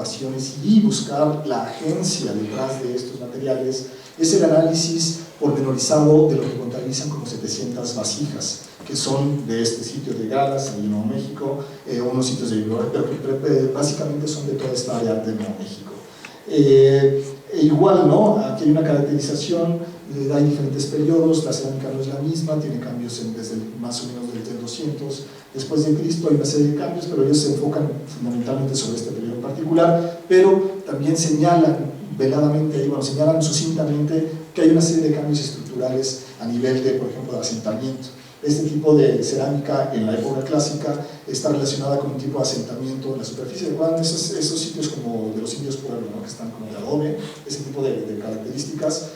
innovaciones y buscar la agencia detrás de estos materiales es el análisis pormenorizado de lo que contabilizan como 700 vasijas, que son de este sitio de Galas, en Nuevo México, unos sitios de Bilbao, pero que básicamente son de toda esta área de Nuevo México. Igual, ¿no? Aquí hay una caracterización, hay diferentes periodos, la cerámica no es la misma, tiene cambios desde más o menos desde el 200 después de Cristo, hay una serie de cambios, pero ellos se enfocan fundamentalmente sobre este periodo en particular, pero también señalan veladamente, bueno, señalan sucintamente que hay una serie de cambios estructurales a nivel de, por ejemplo, de asentamiento. Este tipo de cerámica en la época clásica está relacionada con un tipo de asentamiento en la superficie. ¿Recuerdan esos sitios como de los indios pueblos, ¿no? Que están como de adobe? Ese tipo de características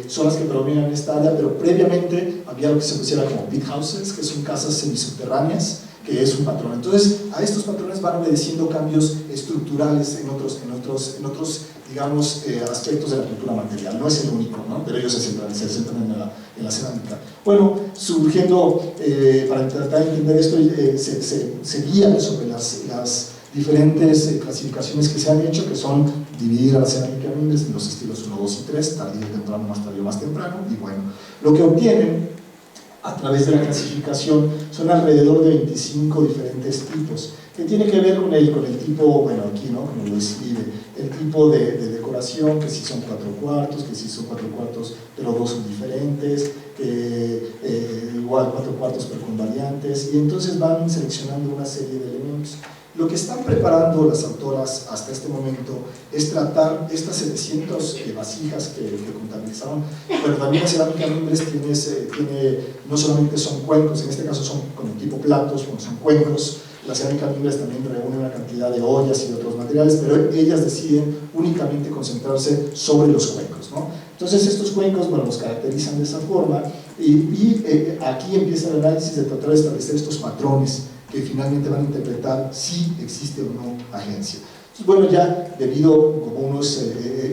son las que predominan en esta área, pero previamente había lo que se considera como pit houses, que son casas semisubterráneas, que es un patrón. Entonces, a estos patrones van obedeciendo cambios estructurales en otros digamos, aspectos de la cultura material. No es el único, ¿no? Pero ellos se centran en la cerámica. Bueno, surgiendo, para tratar de entender esto, se guían sobre las diferentes clasificaciones que se han hecho, que son dividir a la cerámica en los estilos 1, 2 y 3, tardío, temprano, más tardío, más temprano, y bueno, lo que obtienen a través de la clasificación son alrededor de 25 diferentes tipos, que tiene que ver con el tipo, bueno, aquí, ¿no? Como lo describe, el tipo de decoración, que si son 4 cuartos, que si son 4 cuartos, pero 2 son diferentes, que igual 4 cuartos pero con variantes, y entonces van seleccionando una serie de elementos. Lo que están preparando las autoras hasta este momento es tratar estas 700 vasijas que contabilizaron. Bueno, también la cerámica Mimbres tiene, no solamente son cuencos, en este caso son como tipo platos, como son cuencos. La cerámica Mimbres también reúne una cantidad de ollas y de otros materiales, pero ellas deciden únicamente concentrarse sobre los cuencos, ¿no? Entonces estos cuencos, bueno, los caracterizan de esa forma y aquí empieza el análisis de tratar de establecer estos patrones que finalmente van a interpretar si existe o no agencia. Entonces, bueno, ya debido como uno es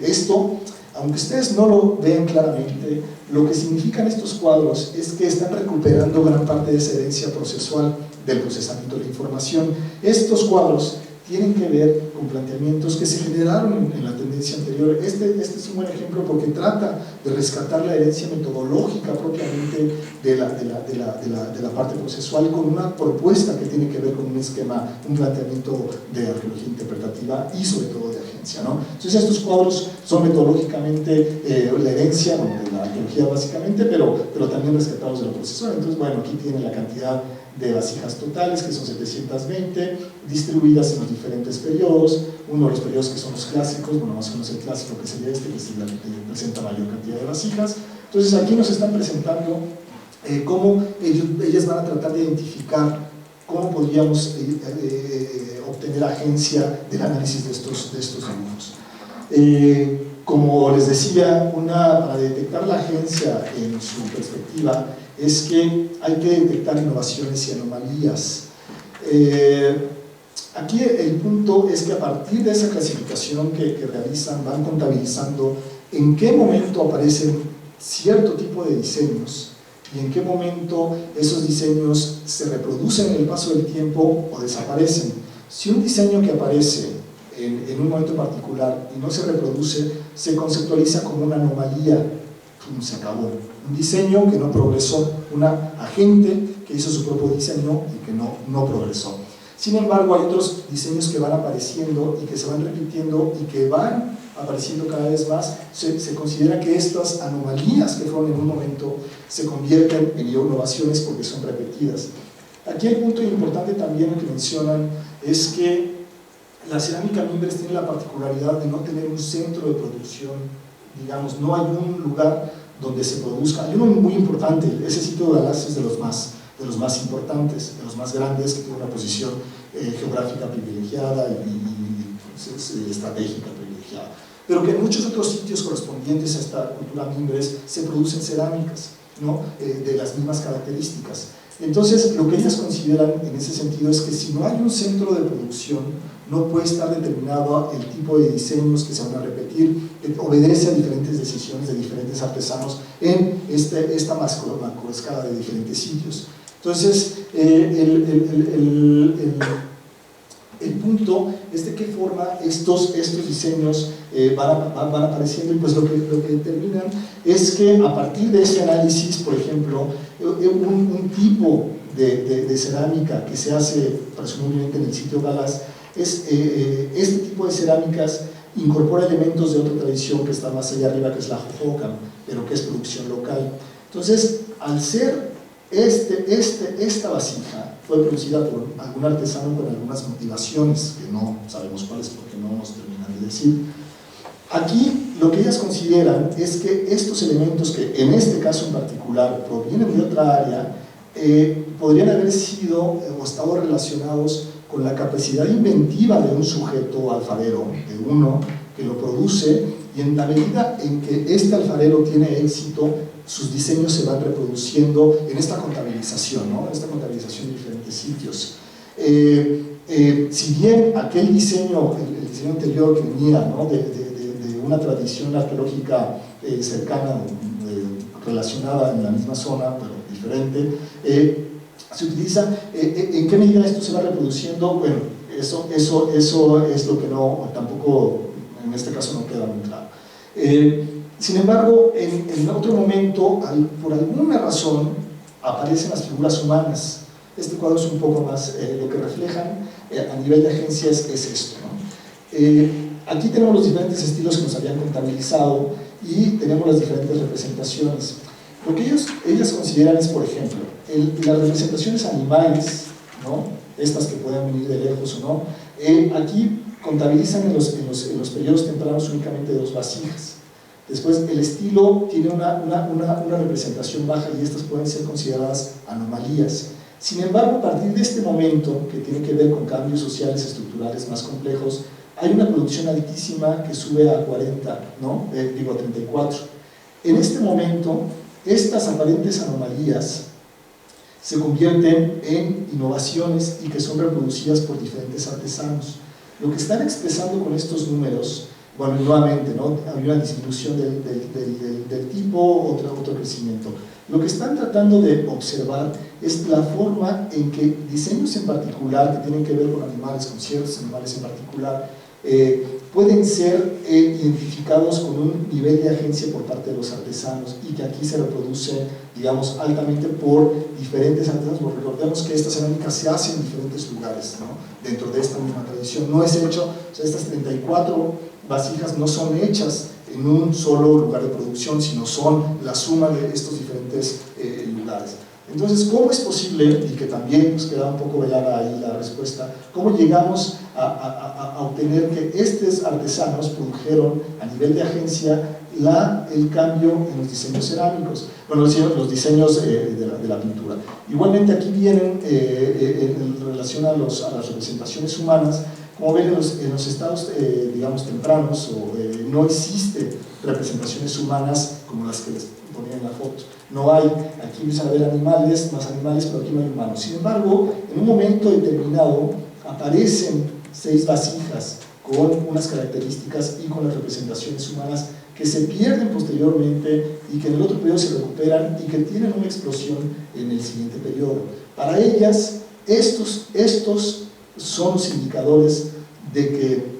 esto, aunque ustedes no lo vean claramente, lo que significan estos cuadros es que están recuperando gran parte de esa herencia procesual del procesamiento de la información. Estos cuadros tienen que ver con planteamientos que se generaron en la tendencia anterior. Este es un buen ejemplo porque trata de rescatar la herencia metodológica propiamente de la parte procesual con una propuesta que tiene que ver con un esquema, un planteamiento de arqueología interpretativa y sobre todo de agencia, ¿no? Entonces estos cuadros son metodológicamente la herencia, bueno, de la arqueología básicamente, pero también rescatados de lo procesual. Entonces, bueno, aquí tiene la cantidad de vasijas totales, que son 720, distribuidas en los diferentes periodos. Uno de los periodos que son los clásicos, bueno, más o menos el clásico que sería este, que es el que presenta mayor cantidad de vasijas. Entonces aquí nos están presentando cómo ellas van a tratar de identificar cómo podríamos obtener agencia del análisis de estos dibujos. Como les decía, para detectar la agencia en su perspectiva es que hay que detectar innovaciones y anomalías. Aquí el punto es que a partir de esa clasificación que realizan, van contabilizando en qué momento aparecen cierto tipo de diseños y en qué momento esos diseños se reproducen en el paso del tiempo o desaparecen. Si un diseño que aparece en un momento particular y no se reproduce, se conceptualiza como una anomalía. Se acabó. Un diseño que no progresó, una agente que hizo su propio diseño y que no progresó. Sin embargo, hay otros diseños que van apareciendo y que se van repitiendo y que van apareciendo cada vez más. Se considera que estas anomalías que fueron en un momento se convierten en innovaciones porque son repetidas. Aquí el punto importante también que mencionan es que la cerámica Mimbres tiene la particularidad de no tener un centro de producción, digamos, no hay un lugar donde se produzca. Hay uno muy importante, ese sitio de Galas es de los más importantes, de los más grandes, que tiene una posición geográfica privilegiada y estratégica privilegiada. Pero que en muchos otros sitios correspondientes a esta cultura Mimbres se producen cerámicas, ¿no? De las mismas características. Entonces, lo que ellas consideran en ese sentido es que si no hay un centro de producción, no puede estar determinado el tipo de diseños que se van a repetir, obedece a diferentes decisiones de diferentes artesanos en esta macroescala de diferentes sitios. Entonces, El punto es de qué forma estos diseños van apareciendo, y pues lo que determinan es que a partir de ese análisis, por ejemplo, un tipo de cerámica que se hace presumiblemente en el sitio Galás, este tipo de cerámicas incorpora elementos de otra tradición que está más allá arriba, que es la Hohokam, pero que es producción local. Entonces, al ser esta vasija fue producida por algún artesano con algunas motivaciones que no sabemos cuáles porque no nos terminan de decir. Aquí lo que ellas consideran es que estos elementos, que en este caso en particular provienen de otra área, podrían haber sido o estado relacionados con la capacidad inventiva de un sujeto alfarero, de uno que lo produce, y en la medida en que este alfarero tiene éxito, sus diseños se van reproduciendo en esta contabilización, ¿no? En esta contabilización de diferentes sitios. Si bien aquel diseño, el diseño anterior que venía, ¿no?, de una tradición arqueológica cercana, relacionada en la misma zona, pero diferente, se utiliza, ¿en qué medida esto se va reproduciendo? Bueno, eso es lo que no, tampoco en este caso no queda muy claro. Sin embargo, en otro momento, por alguna razón, aparecen las figuras humanas. Este cuadro es un poco más, lo que reflejan a nivel de agencias es esto, ¿no? Aquí tenemos los diferentes estilos que nos habían contabilizado y tenemos las diferentes representaciones. Lo que ellas consideran es, por ejemplo, las representaciones animales, ¿no?, estas que pueden venir de lejos o no, aquí contabilizan en los periodos tempranos únicamente 2 vasijas. Después, el estilo tiene una representación baja y estas pueden ser consideradas anomalías. Sin embargo, a partir de este momento, que tiene que ver con cambios sociales estructurales más complejos, hay una producción altísima que sube a 40, ¿no? A 34. En este momento, estas aparentes anomalías se convierten en innovaciones y que son reproducidas por diferentes artesanos. Lo que están expresando con estos números, bueno, nuevamente, ¿no?, hay una disminución del tipo, otro crecimiento. Lo que están tratando de observar es la forma en que diseños en particular, que tienen que ver con animales, con ciertos animales en particular, pueden ser identificados con un nivel de agencia por parte de los artesanos, y que aquí se reproducen, digamos, altamente por diferentes artesanos, porque recordemos que esta cerámica se hace en diferentes lugares, ¿no?, dentro de esta misma tradición. No es hecho, o sea, estas 34 vasijas no son hechas en un solo lugar de producción, sino son la suma de estos diferentes lugares. Entonces, ¿cómo es posible, y que también nos queda un poco velada ahí la respuesta, cómo llegamos a obtener que estos artesanos produjeron a nivel de agencia el cambio en los diseños cerámicos, bueno, los diseños de la pintura? Igualmente aquí vienen en relación a las representaciones humanas. Como ven, en los estados, digamos, tempranos, no existen representaciones humanas como las que les ponía en la foto. No hay, aquí empiezan a ver animales, más animales, pero aquí no hay humanos. Sin embargo, en un momento determinado aparecen 6 vasijas con unas características y con las representaciones humanas que se pierden posteriormente y que en el otro periodo se recuperan y que tienen una explosión en el siguiente periodo. Para ellas, estos son los indicadores de que,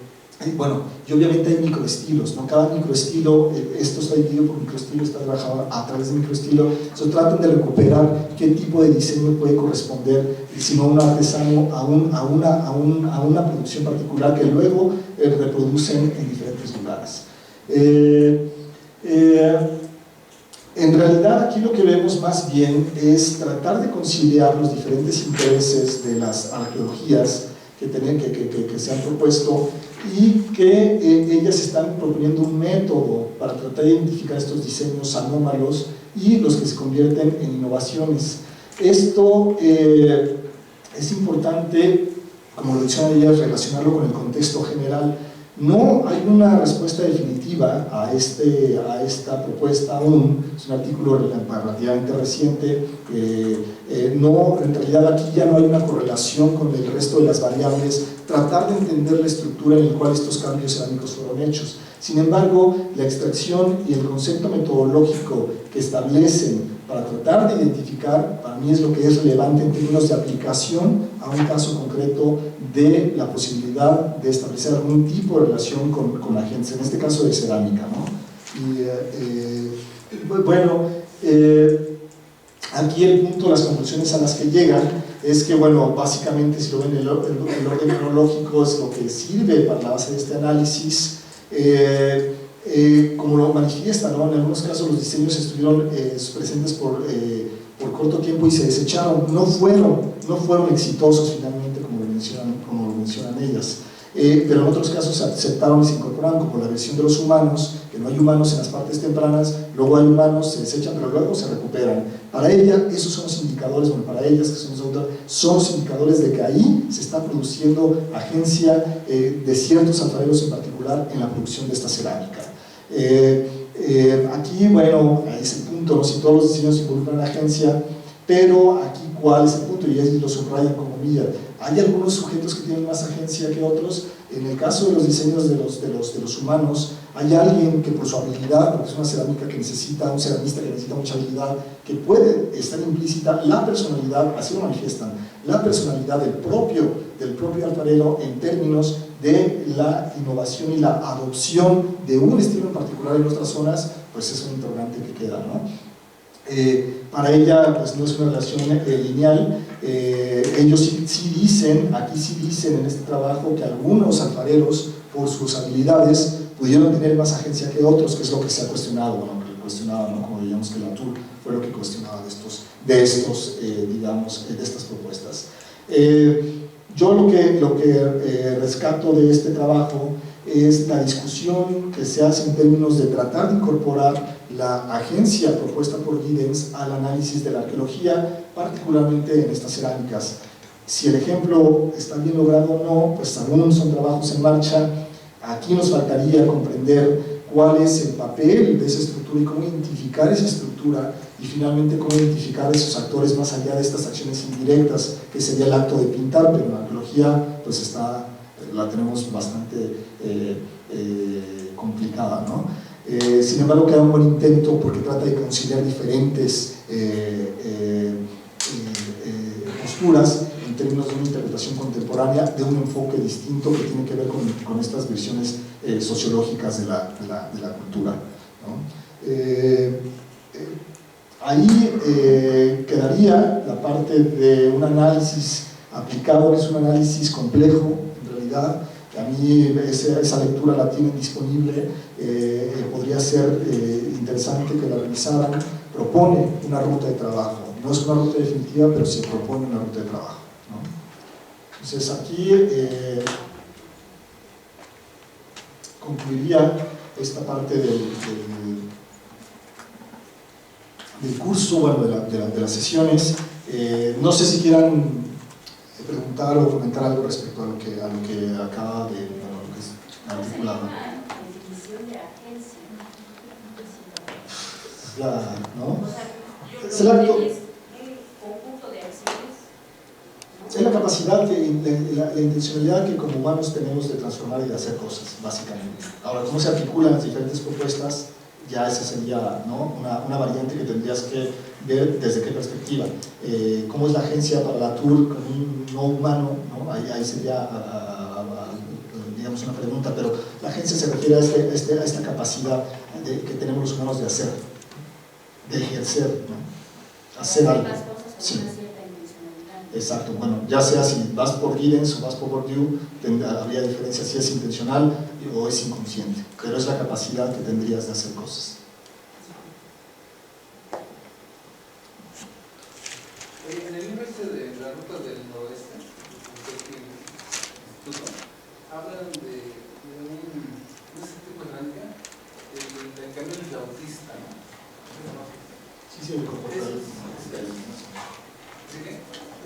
bueno, y obviamente hay microestilos, ¿no? Cada microestilo, esto está dividido por microestilo, está trabajado a través de microestilo. Se tratan de recuperar qué tipo de diseño puede corresponder, si no un artesano, a una producción particular que luego reproducen en diferentes lugares. En realidad, aquí lo que vemos más bien es tratar de conciliar los diferentes intereses de las arqueologías que se han propuesto, y que ellas están proponiendo un método para tratar de identificar estos diseños anómalos y los que se convierten en innovaciones. Esto es importante, como lo decían ellas, relacionarlo con el contexto general. No hay una respuesta definitiva a esta propuesta aún. Es un artículo relativamente reciente. No, en realidad aquí ya no hay una correlación con el resto de las variables. Tratar de entender la estructura en la cual estos cambios cerámicos fueron hechos. Sin embargo, la extracción y el concepto metodológico que establecen para tratar de identificar, para mí es lo que es relevante en términos de aplicación a un caso concreto de la posibilidad de establecer algún tipo de relación con la agencia, en este caso de cerámica, ¿no? Y bueno, aquí el punto, las conclusiones a las que llegan es que, bueno, básicamente si lo ven el orden cronológico es lo que sirve para la base de este análisis. Como lo manifiesta, ¿no? En algunos casos los diseños estuvieron presentes por corto tiempo y se desecharon, no fueron exitosos finalmente como lo mencionan ellas. Pero en otros casos se aceptaron y se incorporaron, como la versión de los humanos, que no hay humanos en las partes tempranas, luego hay humanos, se desechan, pero luego se recuperan. Para ella, esos son los indicadores, bueno, para ellas, que son los indicadores de que ahí se está produciendo agencia de ciertos alfareros en particular en la producción de esta cerámica. Aquí, bueno, es el punto, no si todos los diseños involucran a la agencia, pero aquí, ¿cuál es el punto? Y ahí lo subrayan como milla. Hay algunos sujetos que tienen más agencia que otros. En el caso de los diseños de los humanos, hay alguien que por su habilidad, porque es una cerámica que necesita, un ceramista que necesita mucha habilidad, que puede estar implícita la personalidad, así lo manifiestan, la personalidad del propio alfarero en términos de la innovación y la adopción de un estilo en particular en otras zonas, pues es un interrogante que queda, ¿no? Para ella, pues no es una relación lineal. Ellos sí dicen, aquí sí dicen en este trabajo que algunos alfareros, por sus habilidades, pudieron tener más agencia que otros, que es lo que se ha cuestionado, bueno, que le cuestionaba, ¿no? Como veíamos que Latour fue lo que cuestionaba de estas propuestas. Yo lo que rescato de este trabajo es la discusión que se hace en términos de tratar de incorporar la agencia propuesta por Giddens al análisis de la arqueología, particularmente en estas cerámicas. Si el ejemplo está bien logrado o no, pues aún son trabajos en marcha. Aquí nos faltaría comprender cuál es el papel de esa estructura y cómo identificar esa estructura, y finalmente cómo identificar esos actores más allá de estas acciones indirectas, que sería el acto de pintar, pero en la arqueología pues la tenemos bastante complicada, ¿no? Sin embargo, queda un buen intento porque trata de conciliar diferentes posturas en términos de una interpretación contemporánea, de un enfoque distinto que tiene que ver con estas versiones sociológicas de la cultura, ¿no? Ahí quedaría la parte de un análisis aplicado, que es un análisis complejo, en realidad. A mí esa lectura la tienen disponible, podría ser interesante que la revisaran. Propone una ruta de trabajo, no es una ruta definitiva, pero se propone una ruta de trabajo, ¿no? Entonces aquí concluiría esta parte del curso, bueno, de las sesiones. No sé si quieran preguntar o comentar algo respecto a lo que acaba de, bueno, lo que es articulado. La definición de agencia, ¿no? O sea, yo es el acto, es un conjunto de acciones, ¿no? Es la capacidad, la intencionalidad que como humanos tenemos de transformar y de hacer cosas, básicamente. Ahora, cómo se articulan las diferentes propuestas, ya esa sería, ¿no? una variante que tendrías que ver desde qué perspectiva. ¿Cómo es la agencia para Latour con un no humano, ¿no? Ahí sería, digamos, una pregunta, pero la agencia se refiere a esta capacidad que tenemos los humanos de hacer, de ejercer, ¿no? Hacer algo. Las cosas con Sí. una cierta intencionalidad. Exacto, bueno, ya sea si vas por Giddens o vas por Bourdieu, habría diferencia si es intencional o es inconsciente, pero es la capacidad que tendrías de hacer cosas. En el libro de la ruta del noroeste, hablan de un tipo de cerámica, el camino del autista, ¿no? Sí, el Corcopelli. ¿Sí qué?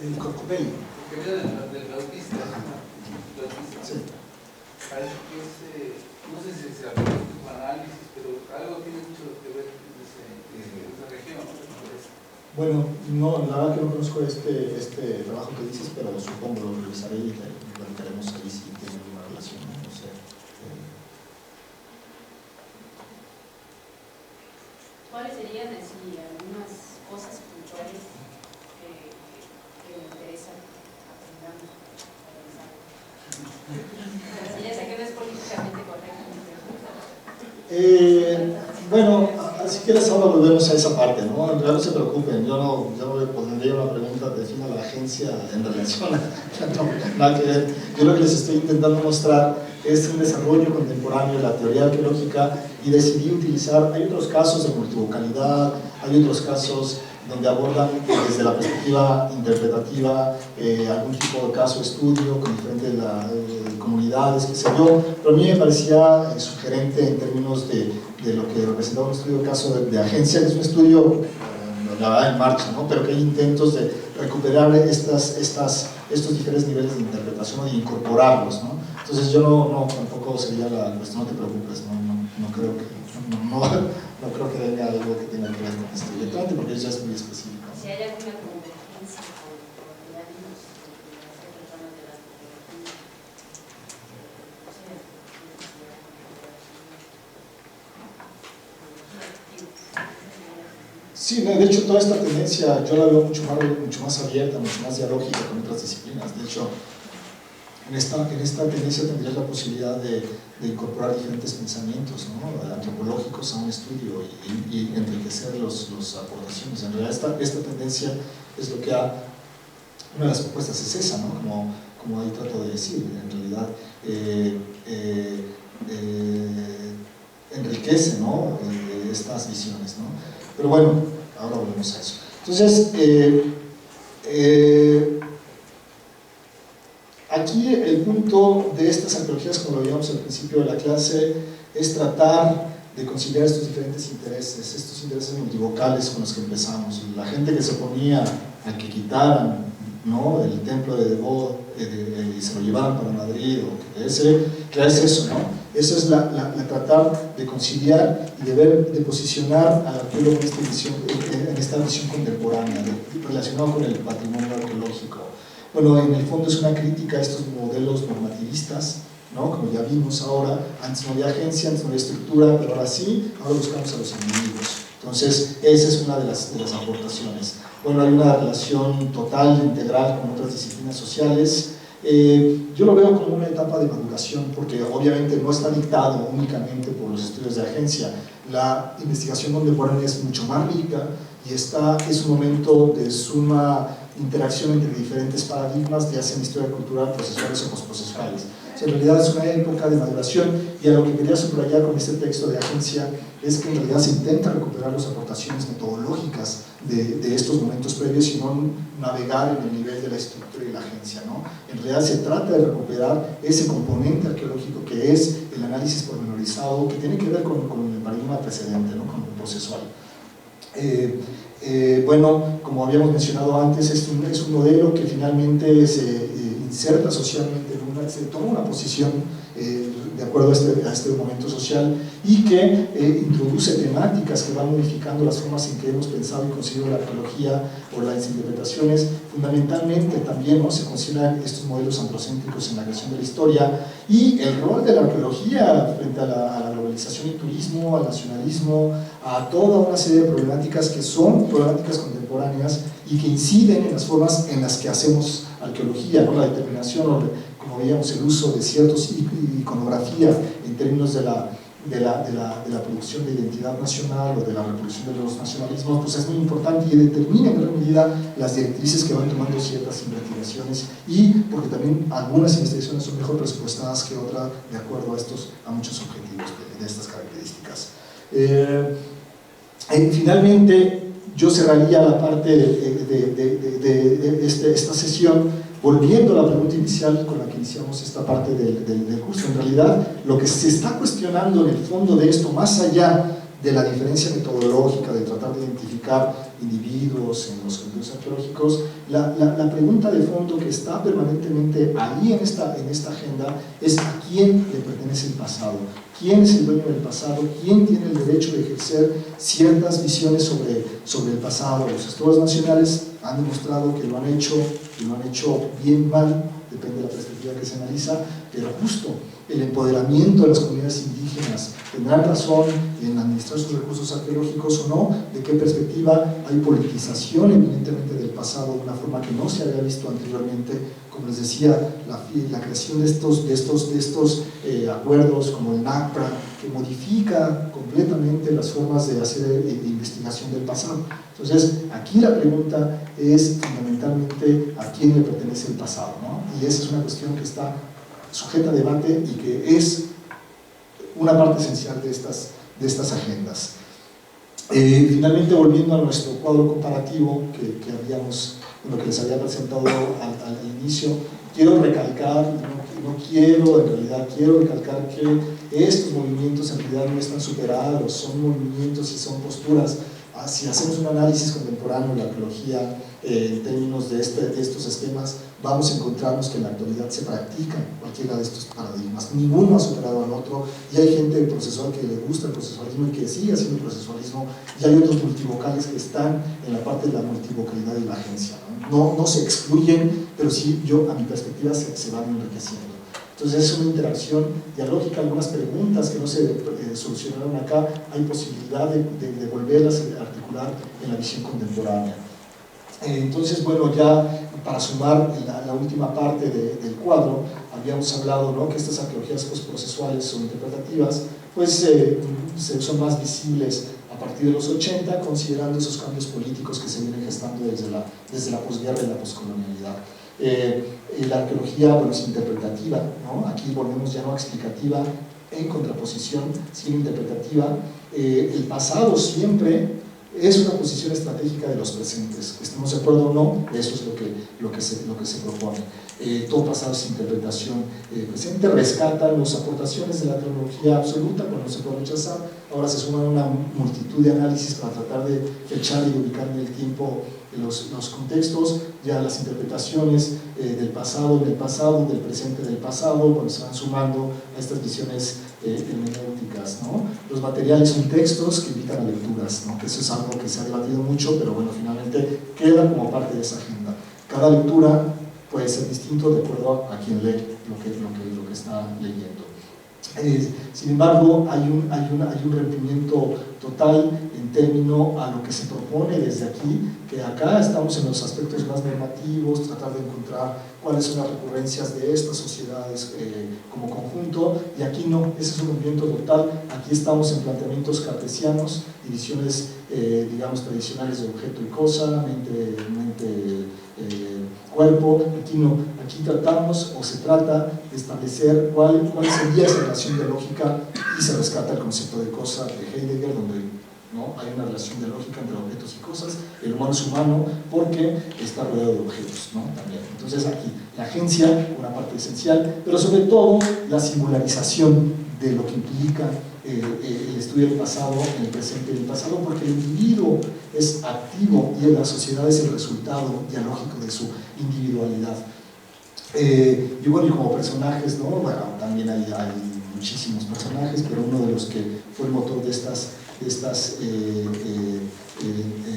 El Corcopelli. El camino del autista. Sí. Parece que es, no sé si se aplica un análisis, pero algo tiene mucho que ver con esa región, ¿no? Bueno, no, la verdad que no conozco este trabajo que dices, pero supongo lo revisaré y verificaremos ahí si tiene alguna relación, no sé. ¿Cuáles serían así algunas cosas puntuales que me interesan aprendamos. Sí, ya sé que no es políticamente correcto. Bueno, si quieres ahora volvemos a esa parte, ¿no? En realidad no se preocupen, yo no le pondría una pregunta define a la agencia en relación a nada que ver. Yo lo que les estoy intentando mostrar es un desarrollo contemporáneo de la teoría arqueológica y decidí utilizar, hay otros casos de multivocalidad, hay otros casos donde abordan desde la perspectiva interpretativa algún tipo de caso de estudio con diferentes comunidades, qué sé yo, pero a mí me parecía sugerente en términos de lo que representaba un estudio de caso de agencia, que es un estudio la verdad en marcha, ¿no? Pero que hay intentos de recuperar estos diferentes niveles de interpretación o de incorporarlos, ¿no? Entonces yo tampoco sería la cuestión, no te preocupes, no creo que venga algo que tenga que ver con esto directamente, porque ya es muy específico. Si hay alguna convergencia con ya vimos las personas de las Sí, de hecho toda esta tendencia yo la veo mucho más abierta, mucho más dialógica con otras disciplinas. De hecho, en esta tendencia tendrías la posibilidad de incorporar diferentes pensamientos, ¿no? Antropológicos a un estudio y enriquecer las aportaciones. En realidad esta tendencia es lo que una de las propuestas es esa, ¿no? Como ahí trato de decir, en realidad enriquece, ¿no? Estas visiones, ¿no? Pero bueno, ahora volvemos a eso. Entonces, aquí el punto de estas arqueologías, como lo veíamos al principio de la clase, es tratar de conciliar estos diferentes intereses, estos intereses multivocales con los que empezamos. La gente que se oponía a que quitaran, ¿no?, el templo de Debod y se lo llevaran para Madrid, o que es eso, ¿no? Eso es tratar de conciliar y de posicionar al arqueólogo en esta visión contemporánea, relacionado con el patrimonio arqueológico. Bueno, en el fondo es una crítica a estos modelos normativistas, ¿no? Como ya vimos ahora, antes no había agencia, antes no había estructura, pero ahora sí, ahora buscamos a los enemigos. Entonces, esa es una de las aportaciones. Bueno, hay una relación total, integral con otras disciplinas sociales. Yo lo veo como una etapa de maduración, porque obviamente no está dictado únicamente por los estudios de agencia. La investigación contemporánea es mucho más rica y es un momento de suma interacción entre diferentes paradigmas, ya sea en historia cultural, procesuales o postprocesuales. En realidad es una época de maduración, y a lo que quería subrayar con este texto de agencia es que en realidad se intenta recuperar las aportaciones metodológicas de estos momentos previos y no navegar en el nivel de la estructura y la agencia, ¿no? En realidad se trata de recuperar ese componente arqueológico que es el análisis pormenorizado, que tiene que ver con el paradigma precedente, ¿no?, con el procesual. Bueno, como habíamos mencionado antes, es un modelo que finalmente se inserta socialmente, se toma una posición de acuerdo a este momento social y que introduce temáticas que van modificando las formas en que hemos pensado y concebido la arqueología o las interpretaciones. Fundamentalmente también, ¿no?, se consideran estos modelos androcéntricos en la creación de la historia y el rol de la arqueología frente a la globalización y turismo, al nacionalismo, a toda una serie de problemáticas que son problemáticas contemporáneas y que inciden en las formas en las que hacemos arqueología, ¿no? La determinación, o como veíamos, el uso de ciertos iconografía en términos de la producción de identidad nacional o de la reproducción de los nacionalismos, pues es muy importante y determina en gran medida las directrices que van tomando ciertas investigaciones, y porque también algunas investigaciones son mejor presupuestadas que otras de acuerdo a muchos objetivos de estas características. Finalmente, yo cerraría la parte de esta sesión volviendo a la pregunta inicial con la que iniciamos esta parte del curso. En realidad, lo que se está cuestionando en el fondo de esto, más allá de la diferencia metodológica, de tratar de identificar individuos en los estudios arqueológicos, la pregunta de fondo que está permanentemente ahí en esta agenda es: ¿a quién le pertenece el pasado? ¿Quién es el dueño del pasado? ¿Quién tiene el derecho de ejercer ciertas visiones sobre el pasado? Los estudios nacionales han demostrado que lo han hecho bien, mal, depende de la perspectiva que se analiza, pero justo el empoderamiento de las comunidades indígenas, tendrán razón en administrar sus recursos arqueológicos o no, de qué perspectiva hay politización evidentemente del pasado de una forma que no se había visto anteriormente, como les decía, la creación de estos acuerdos como el NACPRA, que modifica completamente las formas de hacer investigación del pasado. Entonces, aquí la pregunta es fundamentalmente a quién le pertenece el pasado, ¿no? Y esa es una cuestión que está sujeta a debate y que es una parte esencial de estas agendas. Finalmente, volviendo a nuestro cuadro comparativo que les había presentado al inicio, quiero recalcar, en realidad quiero recalcar que estos movimientos en realidad no están superados, son movimientos y son posturas. Si hacemos un análisis contemporáneo de la arqueología en términos de estos esquemas, vamos a encontrarnos que en la actualidad se practica cualquiera de estos paradigmas. Ninguno ha superado al otro, y hay gente procesual que le gusta el procesualismo y que sigue haciendo el procesualismo, y hay otros multivocales que están en la parte de la multivocalidad y la agencia. No se excluyen, pero sí, a mi perspectiva, se van enriqueciendo. Entonces es una interacción dialógica, algunas preguntas que no se solucionaron acá, hay posibilidad de volverlas a articular en la visión contemporánea. Entonces, bueno, ya para sumar la última parte del cuadro, habíamos hablado, ¿no?, que estas arqueologías postprocesuales o interpretativas pues son más visibles a partir de los 80, considerando esos cambios políticos que se vienen gestando desde la posguerra y la poscolonialidad. La arqueología, bueno, es interpretativa, ¿no? Aquí volvemos ya no explicativa en contraposición, sino interpretativa. El pasado siempre es una posición estratégica de los presentes, que estemos de acuerdo o no, eso es lo que se propone. Todo pasado es interpretación presente, rescata las aportaciones de la tecnología absoluta cuando se puede rechazar. Ahora se suman una multitud de análisis para tratar de fechar y ubicar en el tiempo los contextos, ya las interpretaciones del pasado en el pasado, del presente del pasado, cuando se van sumando a estas visiones hermenéuticas, ¿no? Los materiales son textos que invitan a lecturas, ¿no? Que eso es algo que se ha debatido mucho, pero bueno, finalmente queda como parte de esa agenda. Cada lectura puede ser distinto de acuerdo a quien lee lo que está leyendo. Sin embargo, hay un rompimiento total en términos a lo que se propone desde aquí, que acá estamos en los aspectos más normativos, tratar de encontrar cuáles son las recurrencias de estas sociedades como conjunto, y aquí no, ese es un movimiento total. Aquí estamos en planteamientos cartesianos, divisiones digamos tradicionales de objeto y cosa, mente, cuerpo. Aquí no, aquí tratamos o se trata de establecer cuál sería esa relación dialógica, y se rescata el concepto de cosa de Heidegger, donde ¿no? hay una relación dialógica entre objetos y cosas. El humano es humano porque está rodeado de objetos, ¿no? También. Entonces aquí la agencia, una parte esencial, pero sobre todo la singularización de lo que implica el estudio del pasado en el presente y el pasado, porque el individuo es activo y la sociedad es el resultado dialógico de su individualidad. Y bueno, y como personajes, ¿no? Bueno, también hay muchísimos personajes, pero uno de los que fue el motor de estas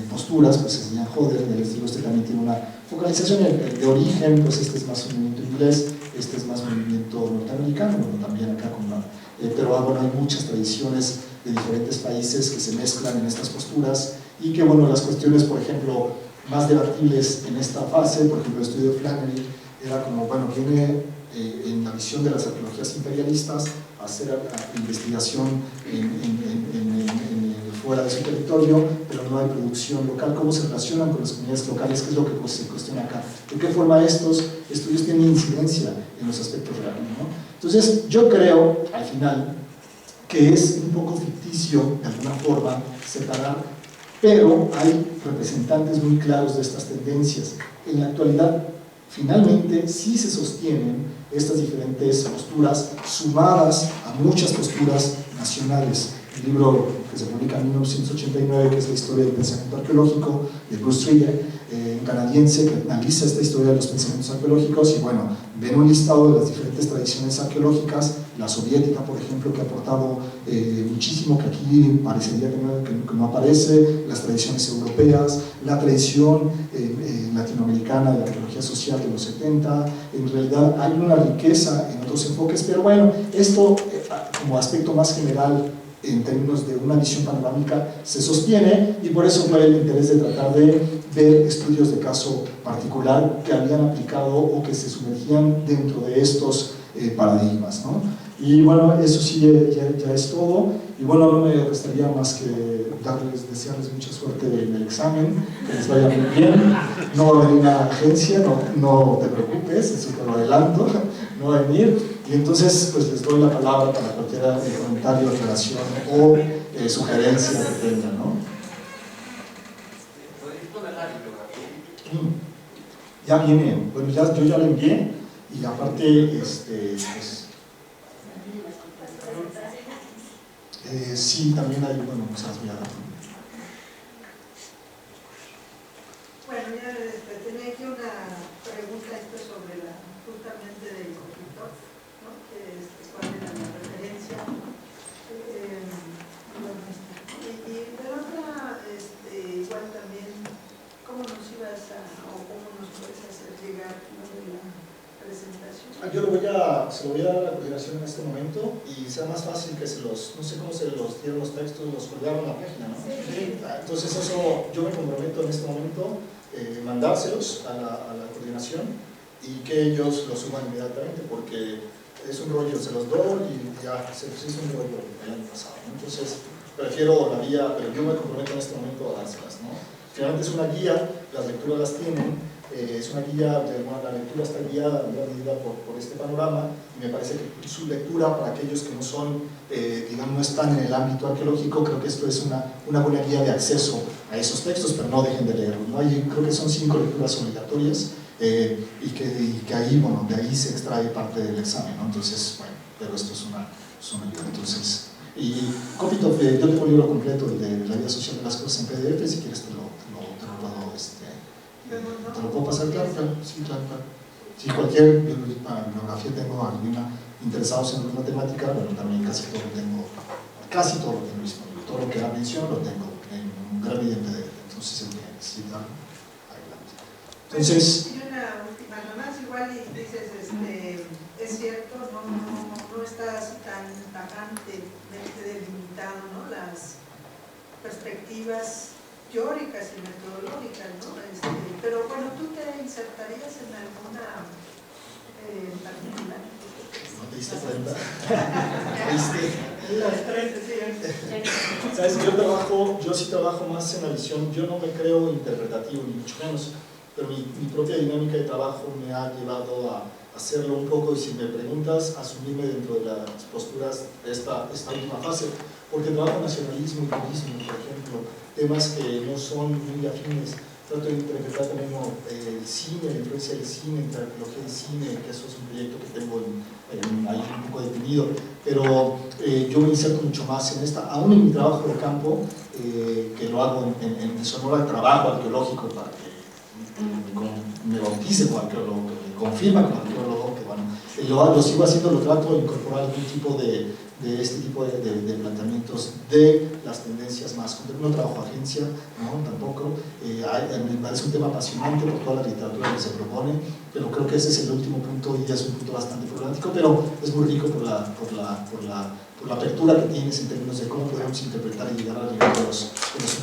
posturas, pues es Ian Hodder. En el estilo este también tiene una focalización de origen, pues este es más un movimiento inglés, este es más un movimiento norteamericano, bueno, también acá con pero bueno, hay muchas tradiciones de diferentes países que se mezclan en estas posturas, y que bueno, las cuestiones, por ejemplo, más debatibles en esta fase, por ejemplo, el estudio de Flannery, era como, bueno, viene en la visión de las arqueologías imperialistas a hacer investigación fuera de su territorio, pero no hay producción local. ¿Cómo se relacionan con las comunidades locales? ¿Qué es lo que se cuestiona acá? ¿De qué forma estos estudios tienen incidencia en los aspectos reales, ¿no? Entonces, yo creo, al final, que es un poco ficticio, de alguna forma, separar, pero hay representantes muy claros de estas tendencias. En la actualidad, finalmente, sí se sostienen estas diferentes posturas sumadas a muchas posturas nacionales. El libro que se publica en 1989, que es la historia del pensamiento arqueológico, de Bruce Trigger, canadiense, que analiza esta historia de los pensamientos arqueológicos, y bueno, ven un listado de las diferentes tradiciones arqueológicas, la soviética, por ejemplo, que ha aportado muchísimo, que aquí parecería que no aparece, las tradiciones europeas, la tradición latinoamericana de la arqueología antropología social de los 70, en realidad hay una riqueza en otros enfoques, pero bueno, esto como aspecto más general en términos de una visión panorámica se sostiene, y por eso fue el interés de tratar de ver estudios de caso particular que habían aplicado o que se sumergían dentro de estos paradigmas, ¿no? Y bueno, eso sí ya es todo, y bueno, no me restaría más que desearles mucha suerte en el examen, que les vaya muy bien. No va a venir a la agencia, no te preocupes, eso te lo adelanto, no va a venir. Y entonces pues les doy la palabra para cualquier comentario, aclaración o sugerencia que tengan, ¿no? Ya viene, bueno, yo ya lo envié, y aparte, pues, sí, también hay, bueno, se las voy a dar. Bueno, ya tenía aquí una pregunta sobre justamente del conflicto, ¿no? ¿Cuál era la referencia? Y de otra, igual también, ¿cómo nos ibas o cómo nos puedes hacer llegar, ¿no?, de la presentación? Yo se lo voy a dar a la coordinación en este momento, y sea más fácil que no sé cómo se los dieron los textos, los colgaron en la página, ¿no? Sí. Entonces eso, yo me comprometo en este momento mandárselos a la coordinación y que ellos lo suban inmediatamente, porque es un rollo, se los doy y ya se hizo un rollo el año pasado, ¿no? Entonces prefiero la guía, pero yo me comprometo en este momento a dárselas, ¿no? Finalmente es una guía, las lecturas las tienen, es una guía, la lectura está guiada en gran medida por este panorama, y me parece que su lectura, para aquellos que no son, digamos, no están en el ámbito arqueológico, creo que esto es una buena guía de acceso a esos textos, pero no dejen de leerlo, ¿no? Creo que son 5 lecturas obligatorias, y que ahí, bueno, de ahí se extrae parte del examen, ¿no? Entonces, bueno, pero esto es una ayuda. Entonces, y Copytop, yo tengo el libro completo de la vida social de las cosas en PDF, si quieres te lo puedo pasar, claro, sí, claro. Si cualquier bibliografía tengo alguna interesados en alguna temática, bueno, también casi todo lo tengo disponible, todo lo que ha mencionado lo tengo en un gran video en PDF, entonces el que necesita, adelante. Entonces, y una última nomás, igual y dices, es cierto, no está así tan tajantemente delimitado, ¿no?, las perspectivas teóricas y metodológicas, ¿no? Pero bueno, ¿tú te insertarías en alguna particular? ¿no te diste cuenta? Los tres, sí. ¿Sabes? Yo sí trabajo más en la visión, yo no me creo interpretativo, ni mucho menos, pero mi propia dinámica de trabajo me ha llevado a hacerlo un poco, y si me preguntas, asumirme dentro de las posturas de esta última fase, porque trabajo nacionalismo y turismo, por ejemplo, temas que no son muy afines. Trato de interpretar también el cine, la influencia del cine, entre arqueología del cine, que eso es un proyecto que tengo ahí un poco detenido, pero yo me inserto mucho más en aún en mi trabajo de campo, que lo hago en Sonora, el trabajo arqueológico, para que me bautice como arqueólogo, que me confirma como arqueólogo, que bueno, lo sigo haciendo, lo trato de incorporar algún tipo de este tipo de planteamientos de las tendencias más. No trabajo agencia, no, tampoco. Me parece un tema apasionante por toda la literatura que se propone, pero creo que ese es el último punto, y ya es un punto bastante problemático, pero es muy rico por la apertura que tienes en términos de cómo podemos interpretar y llegar al nivel de los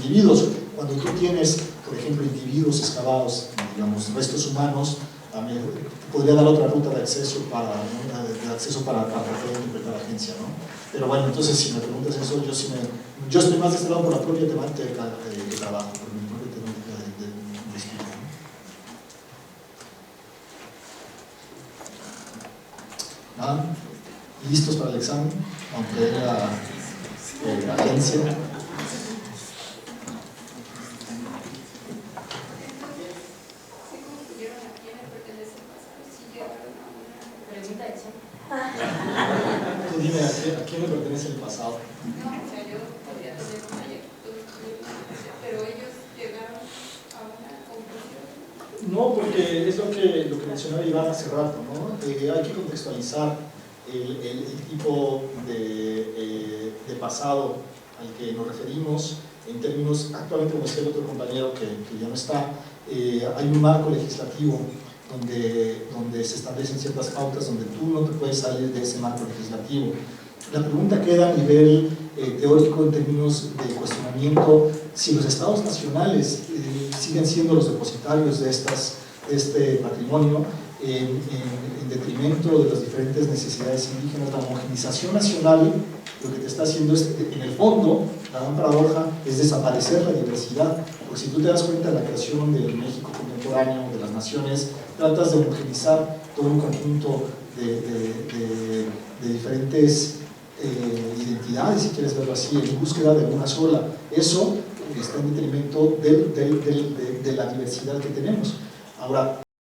individuos. Cuando tú tienes, por ejemplo, individuos excavados, digamos, restos humanos, podría dar otra ruta de acceso para poder interpretar la agencia, ¿no? Pero bueno, entonces si me preguntas eso, yo estoy más de este lado por la propia temática que trabajo, por mi propia temática de estudio, ¿no? Nada, listos para el examen, aunque era agencia. Tú dime, ¿a quién le pertenece el pasado? No, o sea, yo podría tener un proyecto, pero ellos llegaron a una conclusión. No, porque es lo que mencionaba Iván hace rato, ¿no? Hay que contextualizar el tipo de pasado al que nos referimos en términos, actualmente, como decía el otro compañero que ya no está, hay un marco legislativo donde se establecen ciertas pautas, donde tú no te puedes salir de ese marco legislativo. La pregunta queda a nivel teórico en términos de cuestionamiento si los estados nacionales siguen siendo los depositarios de este patrimonio en detrimento de las diferentes necesidades indígenas. La homogenización nacional lo que te está haciendo es, en el fondo, la gran paradoja es desaparecer la diversidad, porque si tú te das cuenta de la creación del México contemporáneo, de las naciones, tratas de homogenizar todo un conjunto de diferentes identidades, si quieres verlo así, en búsqueda de una sola. Eso está en detrimento de la diversidad que tenemos. Ahora,